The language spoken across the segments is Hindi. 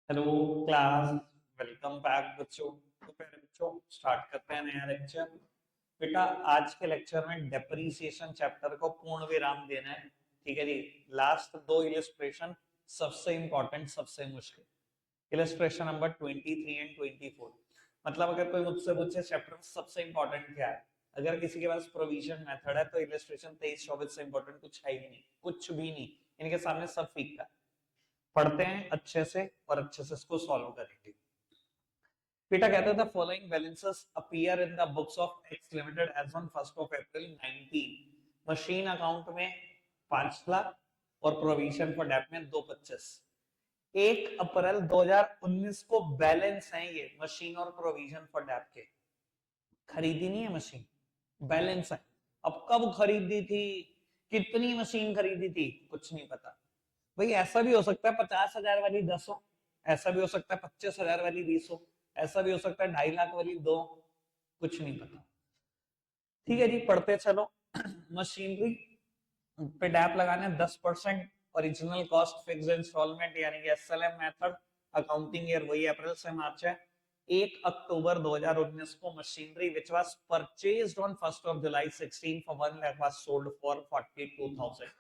Hello class. वेलकम बैक बच्चों। तो पहले बच्चों स्टार्ट करते हैं नया लेक्चर। बेटा आज के लेक्चर में डेप्रीसिएशन चैप्टर को पूर्ण विराम देना है। ठीक है जी। लास्ट दो इलस्ट्रेशन सबसे इंपॉर्टेंट, सबसे मुश्किल। Illustration number 23 and 24। मतलब अगर कोई मुझसे पूछे चैप्टर में सबसे इंपॉर्टेंट क्या है, अगर किसी के पास प्रोविजन मेथड है तो इलस्ट्रेशन 23-24 से इंपॉर्टेंट कुछ है ही नहीं, कुछ भी नहीं। इनके सामने सब फीका है। पढ़ते हैं अच्छे से और अच्छे से इसको सॉल्व करेंगे। बेटा कहता था following balances appear in the books of X limited as on 1 April 19। Machine account में 5 लाख और प्रोविजन फॉर डेट में 225। 1 अप्रैल 2019 को बैलेंस है ये मशीन और प्रोविजन फॉर डेट के। खरीदी नहीं है मशीन, बैलेंस है। अब कब खरीदी थी, कितनी मशीन खरीदी थी, कुछ नहीं पता। भाई ऐसा भी हो सकता है 50,000 वाली 10 हो, ऐसा भी हो सकता है 25,000 वाली 20 हो, ऐसा भी हो सकता है 2.5 लाख वाली 2। कुछ नहीं पता। ठीक है जी, पढ़ते चलो। मशीनरी पे डैप लगाने 10%। ओरिजिनल कॉस्ट फिक्स इंस्टॉलमेंट यानी कि एसएलएम मेथड। अकाउंटिंग ईयर वही अप्रैल से मार्च है। 1 अक्टूबर 2019 को machinery which was purchased on 1 July 16 for 1 lakh was sold for 42,000।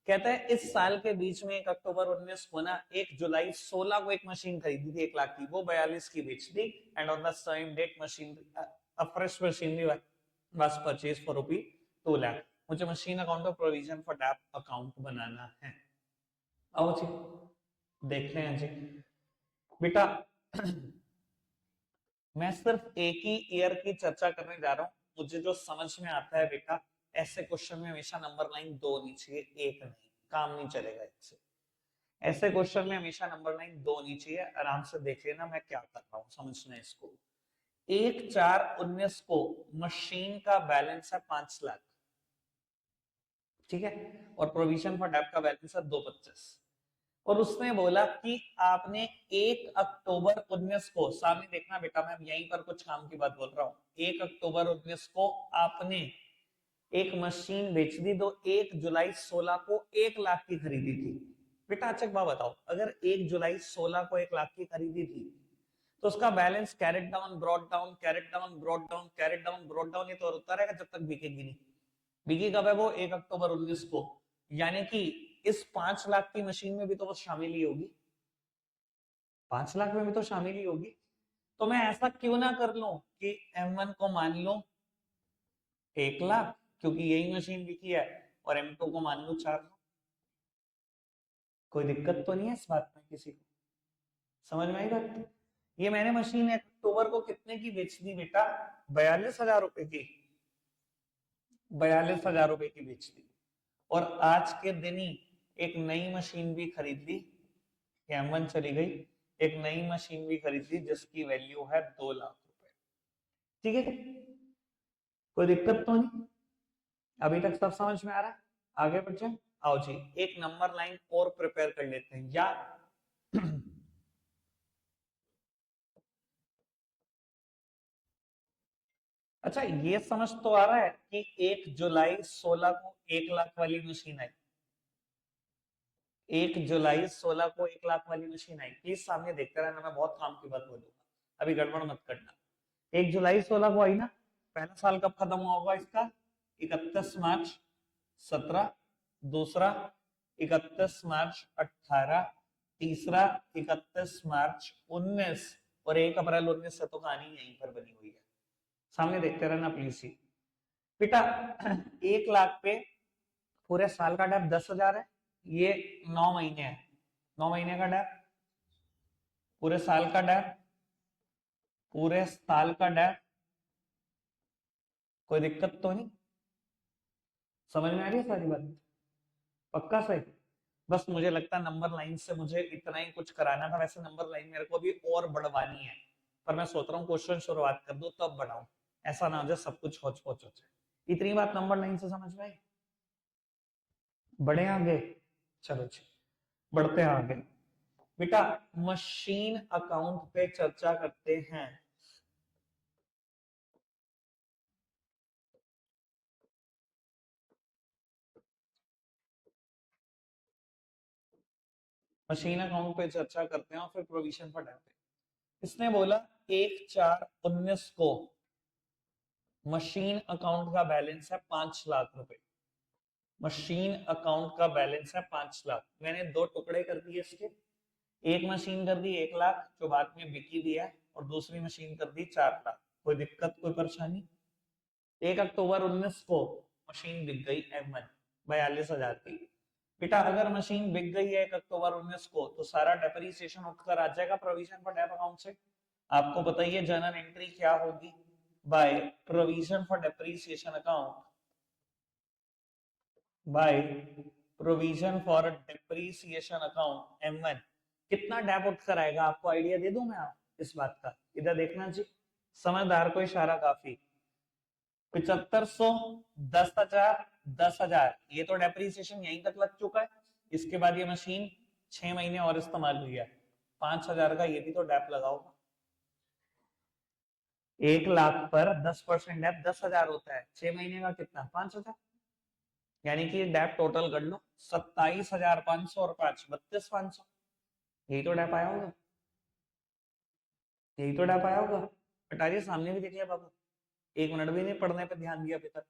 कहता है इस साल के बीच में 1 अक्टूबर 19 को ना 1 जुलाई 16 को एक मशीन खरीदी थी 1 लाख की, वो 42 की बेच दी। And on the same date machine a fresh machinery was purchase for rupee 2 lakh. मुझे machine account of provision for dep account बनाना है। आओ जी देखते हैं जी। बेटा मैं सिर्फ एक ही ईयर की चर्चा करने जा रहा हूं। मुझे जो समझ में आता है बेटा, ऐसे क्वेश्चन में हमेशा नंबर लाइन 2 होनी चाहिए, एक नहीं। काम नहीं चलेगा इससे। ऐसे क्वेश्चन में हमेशा नंबर लाइन 2 होनी चाहिए। आराम से देख लेना मैं क्या कर रहा हूं, समझना इसको। 1/4/19 को मशीन का बैलेंस है 5 लाख। ठीक है। और प्रोविजन फॉर डेब्ट का बैलेंस है 225। और उसने बोला कि आपने 1 अक्टूबर 19 को, सामने देखना बेटा, मैं यहीं पर कुछ काम की बात बोल रहा हूं। 1 अक्टूबर 19 को आपने एक मशीन बेच दी, तो 1 जुलाई 16 को 1 लाख की खरीदी थी। बेटा अच्छा एक बात बताओ, अगर 1 जुलाई 16 को 1 लाख की खरीदी थी तो उसका balance carried down brought down carried down brought down carried down brought down ये तो होता रहेगा जब तक बिकेगी नहीं। बिकी कब है वो? 1 अक्टूबर 19 को। यानी कि इस 5 लाख की मशीन में भी तो वो शामिल ही होगी, 5 लाख में भी तो शामिल ही होगी। तो मैं ऐसा क्यों ना कर लूं कि M1 को मान लो 1 लाख, क्योंकि यही मशीन बिकी है, और M2 को मान लो 4 लाख। कोई दिक्कत तो नहीं है इस बात में किसी को? समझ में आई बात? ये मैंने मशीन अक्टूबर को कितने की बेच दी बेटा? 42,000 रुपए की। 42,000 रुपए की बेच दी। और आज के दिन ही एक नई मशीन भी खरीद ली। M1 चली गई, एक नई मशीन भी खरीद ली जिसकी वैल्यू है 2 लाख रुपए। ठीक है, कोई दिक्कत तो नहीं? अभी तक सब समझ में आ रहा है? आगे बढ़ जाए। आओ जी एक नंबर लाइन और प्रिपेयर कर लेते हैं या अच्छा ये समझ तो आ रहा है कि 1 जुलाई 16 को 1 लाख वाली मशीन आई। 1 जुलाई 16 को 1 लाख वाली मशीन आई। प्लीज सामने देखते रहना, मैं बहुत काम की बात बोलूंगा, अभी गड़बड़ मत करना। 1 जुलाई 16 को आई ना? पहला साल कब खत्म हुआ होगा इसका? 31 मार्च 17। दूसरा 31 मार्च 18। तीसरा 31 मार्च 19। और 1 अप्रैल 19 से तो कहानी यहीं पर बनी हुई है। सामने देखते रहना प्लीज ही। बेटा 1 लाख पे पूरे साल का डेप 10,000 है। ये 9 महीने है, 9 महीने का डेप। पूरे साल का डेप, पूरे साल का डेप। कोई दिक्कत तो नहीं? समझ में आ रही है सारी बात? पक्का सही? बस मुझे लगता है नंबर लाइन से मुझे इतना ही कुछ कराना था। वैसे नंबर लाइन मेरे को भी और बढ़वानी है, पर मैं सोच रहा हूँ क्वेश्चन शुरुआत कर दो तब बढ़ाऊं। ऐसा ना हो जाए सब कुछ होच पोच हो जाए। इतनी बात नंबर लाइन से समझ में आई? बढ़े आगे? चलो जी बढ़ते हैं आगे। बेटा मशीन अकाउंट पे चर्चा करते हैं। मशीन अकाउंट पे चर्चा करते हैं और फिर प्रोविजन फॉर डेप। इसने बोला 1/4/19 को मशीन अकाउंट का बैलेंस है 5 लाख रुपए। मशीन अकाउंट का बैलेंस है 5 लाख। मैंने दो टुकड़े कर दिए इसके, एक मशीन कर दी 1 लाख जो बाद में बिकी भी है, और दूसरी मशीन कर दी 4 लाख। कोई दिक्कत कोई परेशानी? 1 अक्टूबर 19 को मशीन बिक गई M1 42,000 की। बेटा अगर मशीन बिक गई है 1 अक्टूबर 19 को, तो सारा डेप्रिसिएशन उठकर आ जाएगा प्रोविजन फॉर डेप अकाउंट से। आपको पता ही है जर्नल एंट्री क्या होगी, bye provision for depreciation account, bye provision for depreciation account M1। कितना डेप उठकर आएगा आपको आइडिया दे दूं मैं आप इस बात का? इधर देखना जी, समझदार को इशारा काफी। 7500, 10,000, 10,000, ये तो डेप्रिसिएशन यहीं तक लग चुका है। इसके बाद ये मशीन 6 महीने और इस्तेमाल हुई है, 5,000 का ये भी तो डेप लगा होगा। 1 लाख पर 10% डेप 10,000 होता है, 6 महीने का कितना? 5,000। यानी कि डेप टोटल कर लो 27,500 और 5 32,500। यही तो डेप आया होगा, यही तो डेप आया होगा। कटारिया सामने भी देख लिया बाबा, 1 मिनट भी नहीं पढ़ने पे ध्यान दिया अभी तक।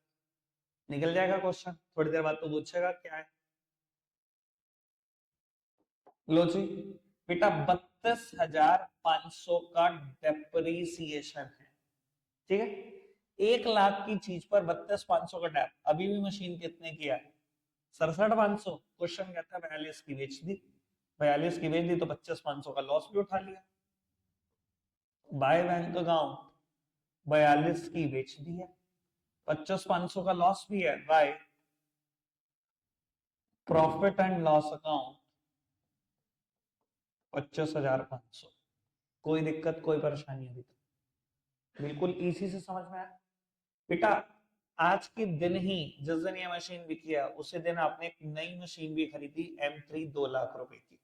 निकल जाएगा क्वेश्चन, थोड़ी देर बाद तो पूछेगा क्या है। लो जी बेटा 32,500 का डेप्रिसिएशन है, ठीक है। 1 लाख की चीज पर 32,500 का डेप। अभी भी मशीन कितने की है? 67,500। क्वेश्चन कहता है 42 की बेच दी, 42 की बेच दी तो 25,500 का लॉस भी उठा लिया। बाय बैंक अकाउंट 42 की बेच दी है, 25,500 का लॉस भी है। By profit and loss account 25,500। कोई दिक्कत कोई परेशानी अभी तक? बिल्कुल इसी से समझ में आया बेटा। आज के दिन ही जिस दिन ये मशीन बिकी है उसी दिन आपने एक नई मशीन भी खरीदी M3 2 लाख रुपए की।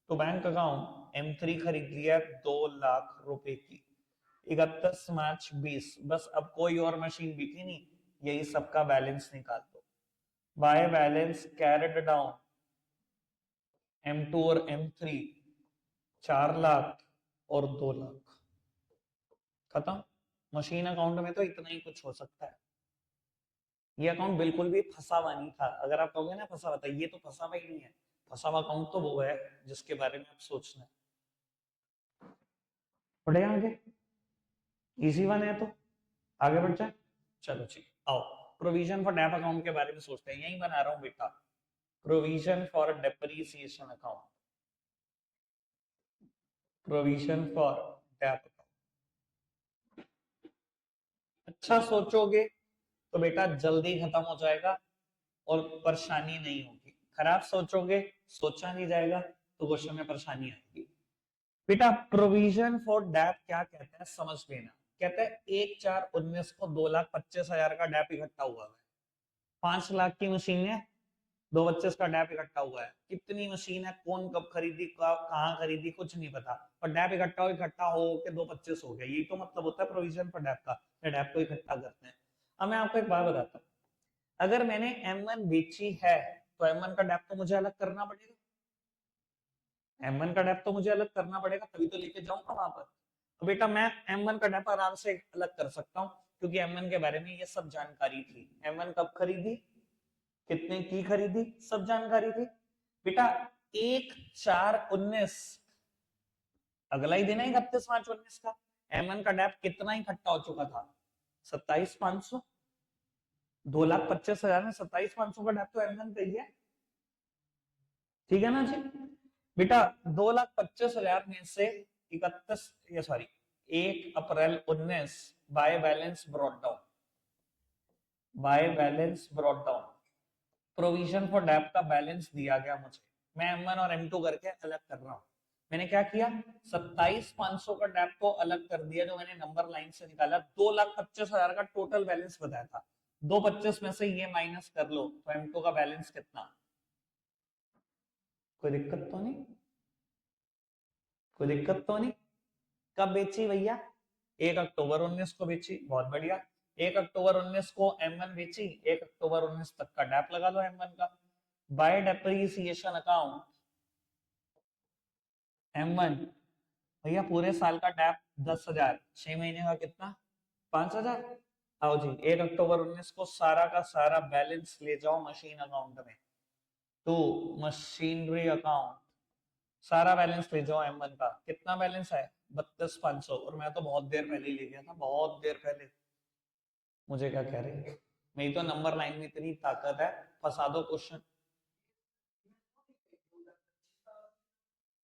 तो बैंक अकाउंट M3 खरीद लिया 2 लाख रुपए की। 31 मार्च 20। बस अब कोई और मशीन बिकी नहीं, यही सबका बैलेंस निकाल दो। By balance carried down M2 और M3 4 लाख और 2 लाख। खत्म। मशीन अकाउंट में तो इतना ही कुछ हो सकता है। ये अकाउंट बिल्कुल भी फंसा हुआ नहीं था। अगर आप कहोगे ना फंसा हुआ था, ये तो फंसा हुआ ही नहीं है। फंसा हुआ अकाउंट तो वो है जिसके बारे में आप सोचना है। बढ़े आगे, इजी वन है तो आगे बढ़ जाए। चलो ठीक, आओ प्रोविजन फॉर डेप अकाउंट के बारे में सोचते हैं। यही बना रहा हूं बेटा, provision for depreciation account, provision for dep account. अच्छा सोचोगे तो बेटा जल्दी खत्म हो जाएगा और परेशानी नहीं होगी। खराब सोचोगे, सोचा नहीं जाएगा तो क्वेश्चन में परेशानी आएगी। बेटा प्रोविजन फॉर डेप क्या कहते हैं समझ लेना। कहते हैं 1/4/19 को 2,25,000 का डेप इकट्ठा हुआ है। 5 लाख की मशीन है, 2,25 का डेप इकट्ठा हुआ है। कितनी मशीन है, कौन कब खरीदी, कहाँ खरीदी, कुछ नहीं पता, पर डेप इकट्ठा हो के 2,25 हो गया। यही तो मतलब होता है प्रोविजन फॉर डेप का, डेप को इकट्ठा करते हैं। अब मैं आपको एक बात बताता हूँ, अगर मैंने M1 बेची है तो M1 का डेप तो मुझे अलग करना पड़ेगा। M1 का डेप तो मुझे अलग करना पड़ेगा, तभी तो लेके जाऊंगा वहां पर। तो बेटा मैं M1 का डेप आराम से अलग कर सकता हूँ, क्योंकि M1 के बारे में ये सब जानकारी थी। M1 कब खरीदी, कितने की खरीदी, सब जानकारी थी। बेटा 1/4/19, अगला ही दिन है 31 मार्च 19 का। M1 का डेप कितना इकट्ठा हो चुका था? 27,500। 2,25,000 में 27,500 का डेप तो M1 का ही है, ठीक है ना जी। बेटा 2,25,000 में से 31, ये sorry 1 April 19 by balance brought down, by balance brought down provision for dep का बैलेंस दिया गया मुझे। मैं M1 और M2 करके अलग कर रहा हूं। मैंने क्या किया, 27,500 का डेप को अलग कर दिया जो मैंने नंबर लाइन से निकाला। 2,25,000 का टोटल बैलेंस बताया था, 2,25 में से ये माइनस कर लो तो M2 का बैलेंस कितना? कोई दिक्कत तो नहीं, कोई दिक्कत तो नहीं? कब बेची भैया? 1 अक्टूबर 19 को बेची, बहुत बढ़िया। 1 अक्टूबर 19 को M1 बेची, 1 अक्टूबर 19 तक का डेप लगा लो M1 का। बाय डेप्रिसिएशन अकाउंट M1 भैया पूरे साल का टैप 10,000, 6 महीने का कितना? 5,000। आओ जी, 1 अक्टूबर 2019 को सारा का सारा बैलेंस ले जाओ मशीन अकाउंट में। तो मशीनरी अकाउंट सारा बैलेंस ले जाओ M1 का। कितना बैलेंस है? 32,500। और मैं तो बहुत देर पहले ही ले गया था, बहुत देर पहले। मुझे क्या कह रहे हैं? मेरी तो नंबर लाइन में इतनी ताकत है, फंसा दो क्वेश्चन।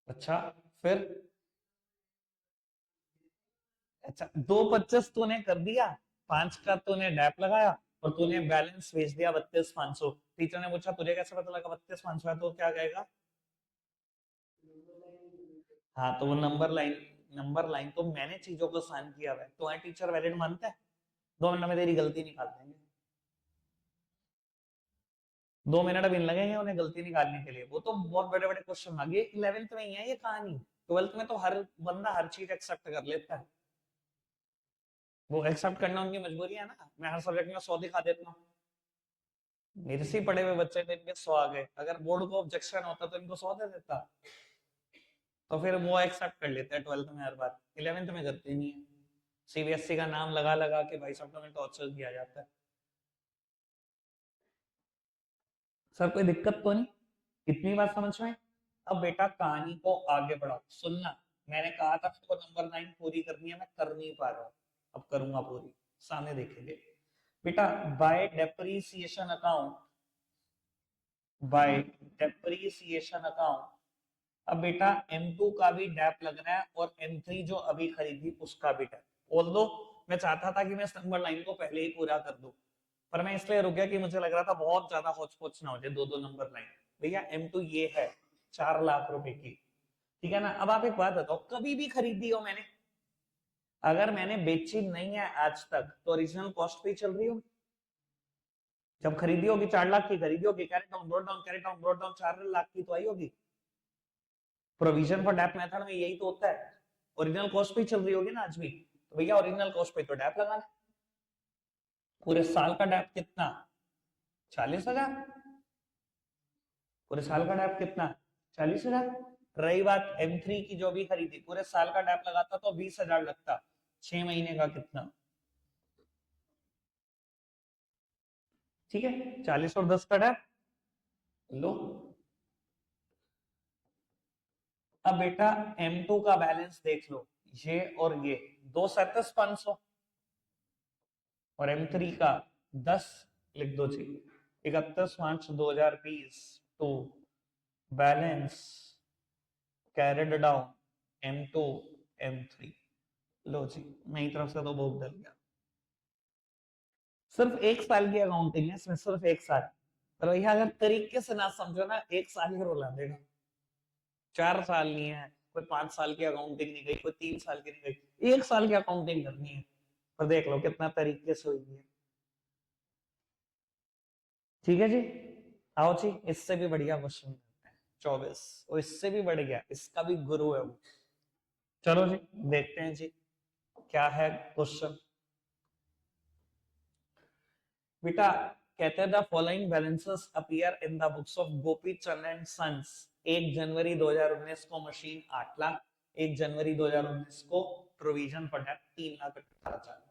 अच्छा, फिर? अच्छा, 2,25 तूने कर दिया, 5 का तूने डैप लगाया, और तूने बैलेंस भेज दिया 32,500। टीचर ने पूछा तुझे कैसे पता लगा 32,500 है, तो क्या कहेगा? हाँ, तो वो नंबर लाइन तो मैंने चीजों को आसान किया है, तो टीचर वैलिड मानता है? 2 मिनट में तेरी गलती निकाल देंगे। 2 मिनट अभी लगेंगे उन्हें गलती निकालने के लिए। वो तो बहुत बड़े बड़े क्वेश्चन मांगे। 11th में ही है ये कहानी। 12th में तो हर बंदा हर चीज एक्सेप्ट कर लेता है। वो एक्सेप्ट करना उनकी मजबूरी है ना। मैं हर सब्जेक्ट में 100 दिखा देता हूँ। मेरे से पढ़े हुए बच्चे थे, इनके 100 आ गए। अगर बोर्ड को ऑब्जेक्शन होता तो इनको 100 दे देता। तो फिर वो एक्सेप्ट कर लेते हैं 12th में हर बात, 11th में करते नहीं है। सीबीएसई का नाम लगा लगा के भाई साहब में टॉर्चर किया जाता है। सर कोई दिक्कत तो नहीं? इतनी बात समझ में? अब बेटा कहानी को आगे बढ़ाओ, सुनना। मैंने कहा था आपको नंबर 9 पूरी करनी है, मैं कर नहीं पा रहा हूँ। अब करूंगा पूरी, सामने देखेंगे। बेटा by depreciation account, by depreciation account. अब बेटा M2 का भी डैप लगना है, और M3 जो अभी खरीदी उसका भी डैप। ऑल्दो मैं चाहता था कि मैं इस नंबर लाइन को पहले ही पूरा कर दूं, पर मैं इसलिए रुक गया कि मुझे लग रहा था बहुत ज्यादा होच पोच ना हो जाए, दो दो नंबर लाइन। भैया M2 ये है 4 लाख रुपए की। ठीक है ना? अब आप एक बात बताओ, कभी भी खरीदी हो मैंने? अगर मैंने बेची नहीं है आज तक, तो ओरिजिनल कॉस्ट पे ही चल रही होगी। जब खरीदी होगी 4 लाख की खरीदी होगी, carried down brought down, carried down brought down, 4 lakh की तो आई होगी। प्रोविजन फॉर डैप मेथड में यही तो होता है। ओरिजिनल कॉस्ट पे ही चल रही होगी ना आज भी। तो भैया ओरिजिनल कॉस्ट पे तो डैप लगाना है। पूरे साल का डैप कितना? 40,000। पूरे साल का डैप कितना? 40,000। रही बात M3 की, जो भी खरीदी, पूरे साल का डैप लगाता तो 20,000 लगता। 6 महीने का कितना? ठीक है, 40 और 10 का डैप लो। अब बेटा M2 का बैलेंस देख लो, ये और ये, 2,37,500। और M3 का 10 लिख दो जी, 31 March 2020 to balance carried down M2 M3। लो जी, मेरी तरफ से तो बहुत डल गया। सिर्फ 1 साल की अकाउंटिंग है इसमें, सिर्फ 1 साल। पर भैया अगर तरीके से ना समझो ना, 1 साल ही रुला देगा। 4 साल नहीं है, कोई 5 साल की अकाउंटिंग नहीं गई, कोई 3 साल की नहीं गई, 1 साल की अकाउंटिंग करनी है। पर देख लो कितना तरीके से हुई है। ठीक है जी। आओ जी, इससे भी बढ़िया क्वेश्चन करते हैं। 24 और इससे भी बढ़ गया, इसका भी गुरु है वो। चलो जी, देखते हैं जी क्या है क्वेश्चन। बेटा कहते हैं the following balances appear in the books of Gopi Chand and sons. 1 जनवरी 2019 को मशीन 8 लाख, 1 जनवरी 2019 को प्रोविजन फॉर डेट 3,18,000।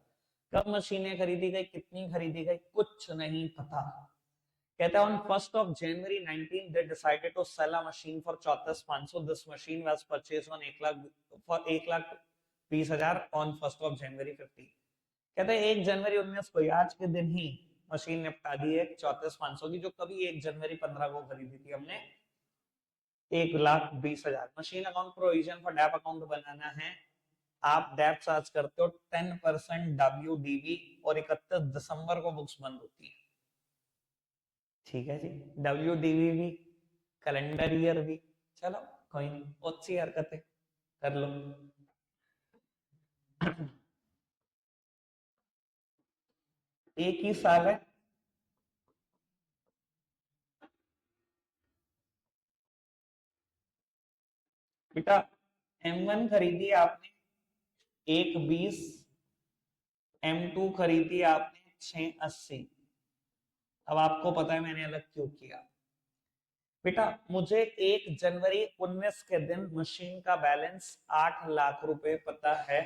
कब मशीनें खरीदी गई, कितनी खरीदी गई, कुछ नहीं पता। कहता है on 1st of January 19 they decided to sell a machine for 34,500. This machine was purchased on 1 lakh for 1,20,000 on 1st of January 15। कहते हैं 1 जनवरी 2019 को, आज के दिन ही मशीन निपटा दी है 34,500 की, जो कभी 1 जनवरी 2015 को खरीदी थी हमने 1,20,000। Machine account provision for dep account बनाना है। आप डैप चार्ज करते हो 10% WDV, और 31 दिसंबर को बुक्स बंद होती है। ठीक है जी, WDV भी, कैलेंडर ईयर भी। चलो कोई नहीं, अच्छी हरकतें कर लो। एक ही साल है। बेटा M1 खरीदी आपने 1,20, M2 खरीदी आपने 6,80। अब आपको पता है मैंने अलग क्यों किया। बेटा मुझे 1 जनवरी 19 के दिन मशीन का बैलेंस 8 लाख रुपए पता है,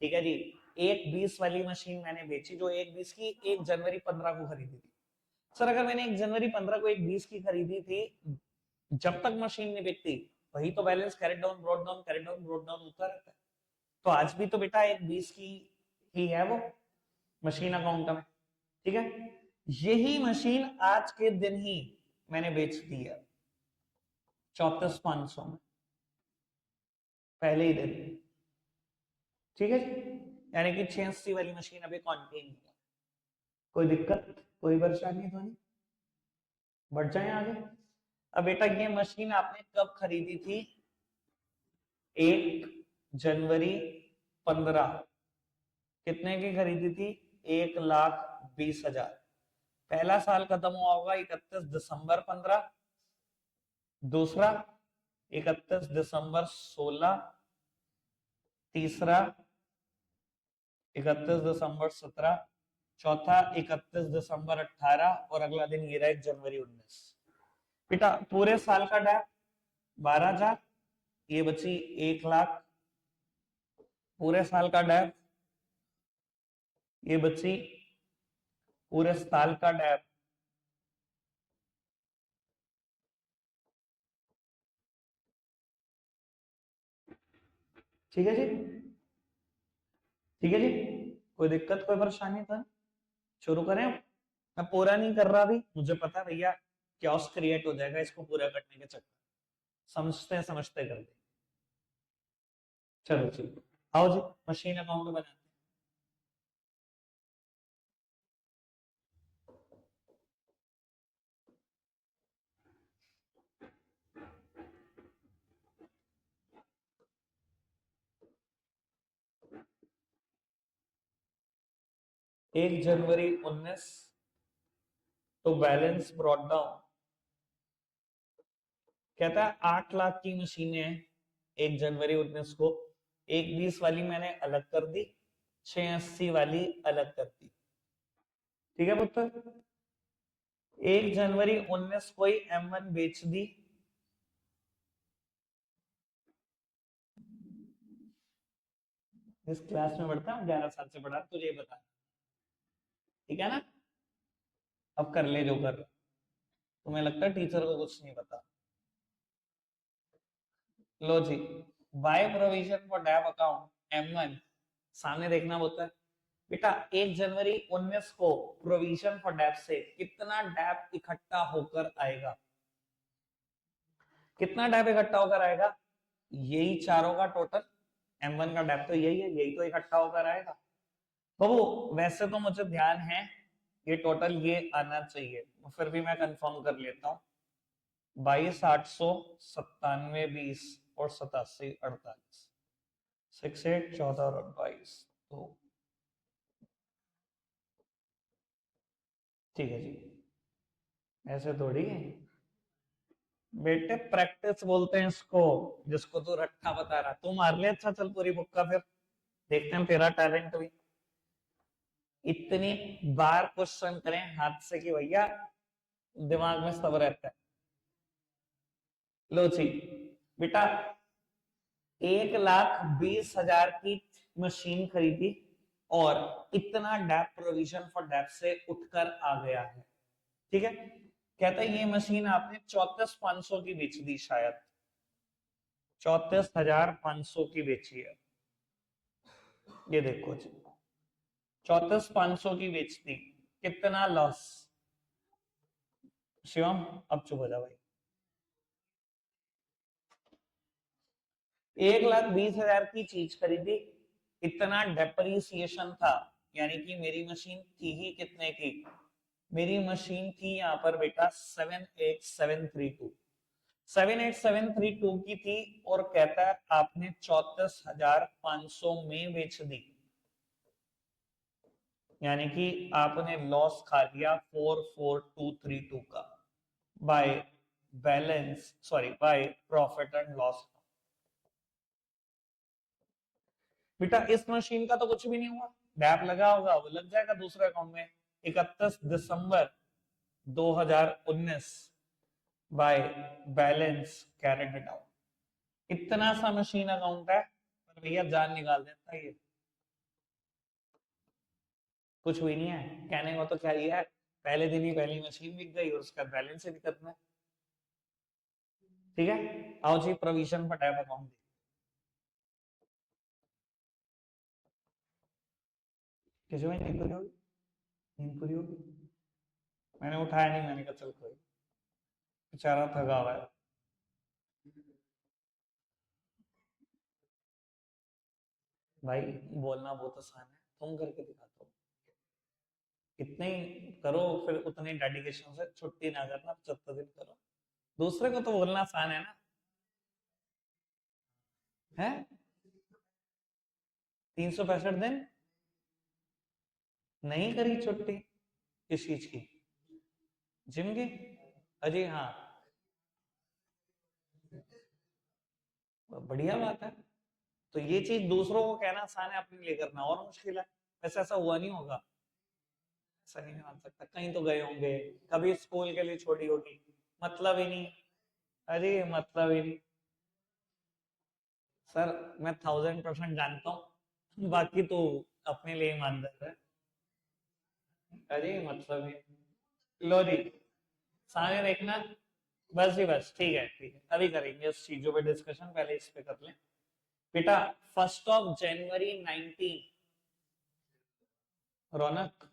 ठीक है जी। 1 20 वाली मशीन मैंने बेची, जो 1 20 की 1 जनवरी 15 को खरीदी थी। सर अगर मैंने 1 जनवरी 15 को 1 20 की खरीदी थी, जब तक मशीन नहीं बिकती वही तो balance carried down brought down carried down brought down होता रहता है। तो आज भी तो बेटा 1 20 की ही है वो मशीन अकाउंट में, ठीक है। यही मशीन आज के दिन ही मैंने बेच दी है 34,500 में, पहले ही दिन, ठीक है जी। यानी कि 86 वाली मशीन अभी कॉन्टेन है। कोई दिक्कत कोई परेशानी तो नहीं, बढ़ जाए आगे। अब बेटा ये मशीन आपने कब खरीदी थी? 1 जनवरी 15, कितने की खरीदी थी? 1,20,000। पहला साल खत्म हुआ होगा 31 दिसंबर 15, दूसरा 31 दिसंबर 16, तीसरा 31 दिसंबर 17, चौथा 31 दिसंबर 18 और अगला दिन ये रहा 1 जनवरी 19। बेटा पूरे साल का डैप 12,000, ये बची 1 लाख। पूरे साल का डैप ये बची, पूरे साल का डैप ठीक है जी, ठीक है जी। कोई दिक्कत कोई परेशानी तो नहीं? शुरू करें? मैं पूरा नहीं कर रहा अभी, मुझे पता है भैया क्योस क्रिएट हो जाएगा इसको पूरा करने के चक्कर, समझते समझते कर दे। चलो ठीक, आओ जी मशीन अकाउंट बनाते 1 जनवरी 19, तो बैलेंस ब्रॉट डाउन कहता है 8 लाख की मशीनें हैं 1 जनवरी 19 को। 1 20 वाली मैंने अलग कर दी, 680 वाली अलग कर दी, ठीक है पुत्र। 1 जनवरी 19 को ही M1 बेच दी, इस क्लास में पढ़ता हूँ 11 साल से पढ़ा, तुझे ये बता, ठीक है ना। अब कर ले जो कर रहा, तुम्हें लगता है टीचर को कुछ नहीं पता। लो जी, by provision for dep account M1 सामने देखना होता है। बेटा 1 जनवरी 19 को प्रोविजन फॉर डैप से कितना डैप इकट्ठा होकर आएगा? कितना डैप इकट्ठा होकर आएगा? यही चारों का टोटल, M1 का डैप तो यही है, यही तो इकट्ठा होकर आएगा। बाबू वैसे तो मुझे ध्यान है ये टोटल ये आना चाहिए, फिर भी मैं कंफर्म कर लेता हूँ। 22,800 97 20 और 87 48, 6 8 14 और 22, तो ठीक है जी। ऐसे थोड़ी है बेटे, प्रैक्टिस बोलते हैं इसको, जिसको तू रट्टा बता रहा। तू मार ले, अच्छा चल पूरी बुक का, फिर देखते हैं तेरा टैलेंट भी। इतनी बार क्वेश्चन करें हाथ से कि भैया दिमाग में सब रहता है। लो जी बेटा 1,20,000 की मशीन खरीदी और इतना डैप प्रोविजन फॉर डैप से उठकर आ गया है, ठीक है। कहता है ये मशीन आपने 34,500 की बेच दी, शायद 34,500 की बेची है। ये देखो जी 34,500 की बेच दी, कितना लॉस? शिवम अब चुप हो जा भाई। 1,20,000 की चीज खरीदी, इतना डेप्रिसिएशन था, यानी कि मेरी मशीन थी ही कितने की? मेरी मशीन थी यहाँ पर बेटा 78732, 78732 की थी, और कहता है आपने 34,500 में बेच दी, यानी कि आपने लॉस खा लिया 44,232 का by balance, sorry by profit and loss. बेटा इस मशीन का तो कुछ भी नहीं हुआ, डैप लगा होगा वो लग जाएगा दूसरे अकाउंट में। 31 दिसंबर 2019 बाय बैलेंस कैरेड डाउन। इतना सा मशीन अकाउंट है पर भैया जान निकाल देता है ये। कुछ भी नहीं है, कहने को तो क्या ही है, पहले दिन ही पहली मशीन बिक गई और उसका बैलेंस भी करना है। ठीक है, आओ जी प्रोविजन पर टैब अकाउंट। किसी में नींद पूरी होगी, नींद पूरी होगी। मैंने उठाया नहीं, मैंने कहा चल कोई, बेचारा थका हुआ है। भाई बोलना बहुत आसान है, तुम करके दिखाता हूँ। इतने ही करो, फिर उतने डेडिकेशन से छुट्टी ना करना, 75 दिन करो। दूसरे को तो बोलना आसान है ना, है 365 दिन नहीं करी छुट्टी, किस चीज की, जिम की। अजी हाँ, बढ़िया बात है। तो ये चीज दूसरों को कहना आसान है, अपने लिए करना और मुश्किल है। वैसे ऐसा हुआ नहीं होगा, ऐसा नहीं मान सकता, कहीं तो गए होंगे, कभी स्कूल के लिए छोड़ी होगी, मतलब ही नहीं। अरे मतलब ही नहीं सर, मैं 1000% जानता हूँ, बाकी तो अपने लिए ईमानदार है। अरे मतलब ही, लो जी सामने देखना। बस जी बस, ठीक है ठीक है, अभी करेंगे उस चीजों पे डिस्कशन, पहले इस पे कर लें। बेटा 1 जनवरी 19, रौनक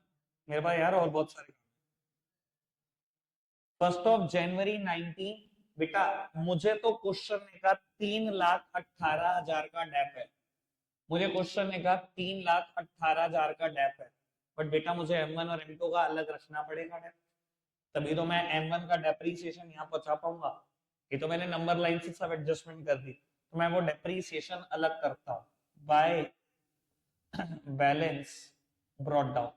मेरे पास यार और बहुत सारे। 1 जनवरी 19, बेटा मुझे तो क्वेश्चन ने कहा 3,18,000 का डैप है। मुझे क्वेश्चन ने कहा 3,18,000 का डैप है, बट बेटा मुझे M1 और M2 का अलग रखना पड़ेगा डैप, तभी तो मैं M1 का डेप्रीसिएशन यहाँ पहुंचा पाऊंगा। ये तो मैंने नंबर लाइन से सब एडजस्टमेंट कर दी, तो मैं वो डेप्रीसिएशन अलग करता हूँ bye balance brought down.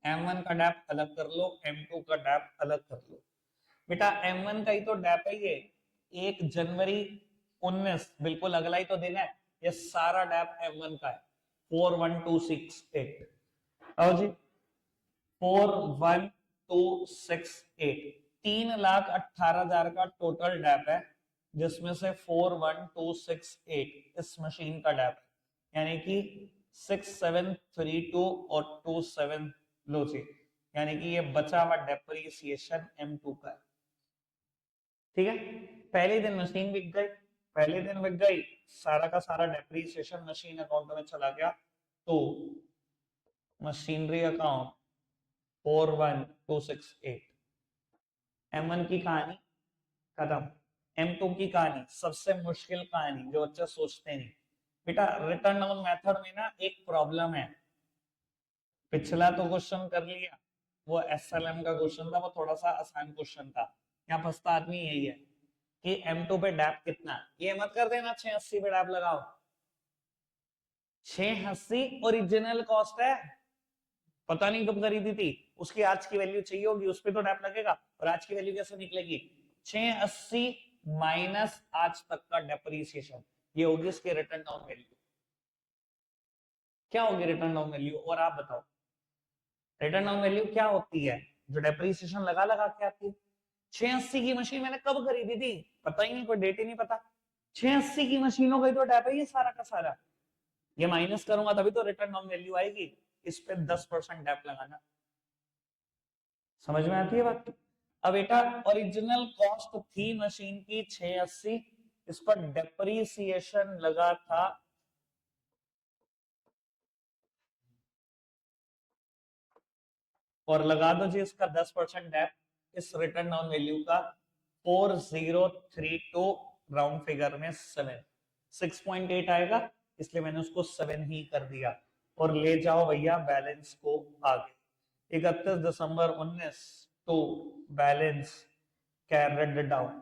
M1 का डैप अलग कर लो, M2 का डैप अलग कर लो। बेटा M1 का ही तो डैप है ये, 1 जनवरी 19, बिल्कुल अगला ही तो दिन है। ये सारा डैप M1 का है, 41268। आओ जी 41268, 3,18,000 का टोटल डैप है, जिसमें से 41268 इस मशीन का डैप है, यानी कि 6732 और 27 लो जी, यानी कि ये बचा हुआ डेप्रीसिएशन M2 का है। ठीक है, पहले दिन मशीन बिक गई, पहले दिन बिक गई, सारा का सारा डेप्रीसिएशन मशीन अकाउंट में चला गया, तो मशीनरी अकाउंट 41268। M1 की कहानी खत्म। M2 की कहानी सबसे मुश्किल कहानी, जो बच्चे सोचते नहीं। बेटा रिटर्न डाउन मेथड में ना एक प्रॉब्लम है, पिछला तो क्वेश्चन कर लिया, वो SLM का क्वेश्चन था, वो थोड़ा सा आसान क्वेश्चन था। यहाँ फंसता आदमी यही है कि M2 पे डैप कितना, ये मत कर देना 680 पे डैप लगाओ। 680 ओरिजिनल कॉस्ट है, पता नहीं कब खरीदी थी, उसकी आज की वैल्यू चाहिए होगी, उस पर तो डैप लगेगा, और आज की वैल्यू कैसे निकलेगी, 680 माइनस आज तक का डेप्रीसिएशन, ये होगी इसकी रिटर्न डाउन वैल्यू। क्या होगी रिटर्न डाउन वैल्यू, और आप बताओ रिटर्न डाउन वैल्यू क्या होती है, जो डेप्रीसिएशन लगा लगा के आती है। 680 की मशीन मैंने कब खरीदी थी, पता ही नहीं, कोई डेट ही नहीं पता। 680 की मशीनों का ही तो डेप है ये सारा का सारा, ये माइनस करूंगा तभी तो रिटर्न डाउन वैल्यू आएगी, इस पे 10% डेप लगाना। समझ में आती है बात। अब बेटा ओरिजिनल कॉस्ट थी मशीन की 680, इस पर डेप्रीसिएशन लगा था, और लगा दो जी इसका 10% डेप, इस रिटर्न डाउन वैल्यू का 4032, राउंड फिगर में 7, 6.8 आएगा, इसलिए मैंने उसको 7 ही कर दिया। और ले जाओ भैया बैलेंस को आगे, 31 दिसंबर 19 to balance carried down.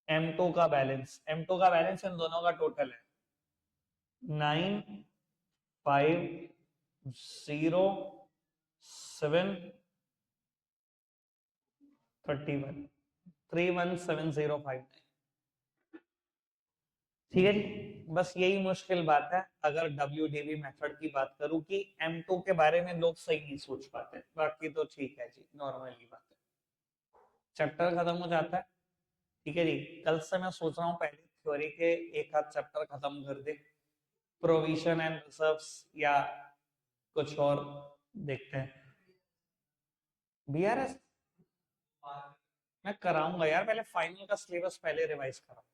M2 का बैलेंस, M2 का बैलेंस इन दोनों का टोटल है 95073 317059। ठीक है जी, बस यही मुश्किल बात है अगर WDV मेथड की बात करूं कि M2 के बारे में लोग सही नहीं सोच पाते, बाकी तो ठीक है जी, नॉर्मल ही बात है। चैप्टर खत्म हो जाता है। ठीक है जी, कल से मैं सोच रहा हूँ पहले थ्योरी के एक आध चैप्टर खत्म कर दे, प्रोविजन एंड रिजर्व्स या कुछ और देखते हैं। बीआरएस मैं कराऊंगा यार, पहले फाइनल का सिलेबस पहले रिवाइज कराऊंगा।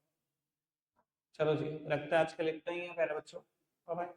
चलो जी, रखते हैं आज के लिए इतना ही है प्यारे बच्चों, बाय बाय।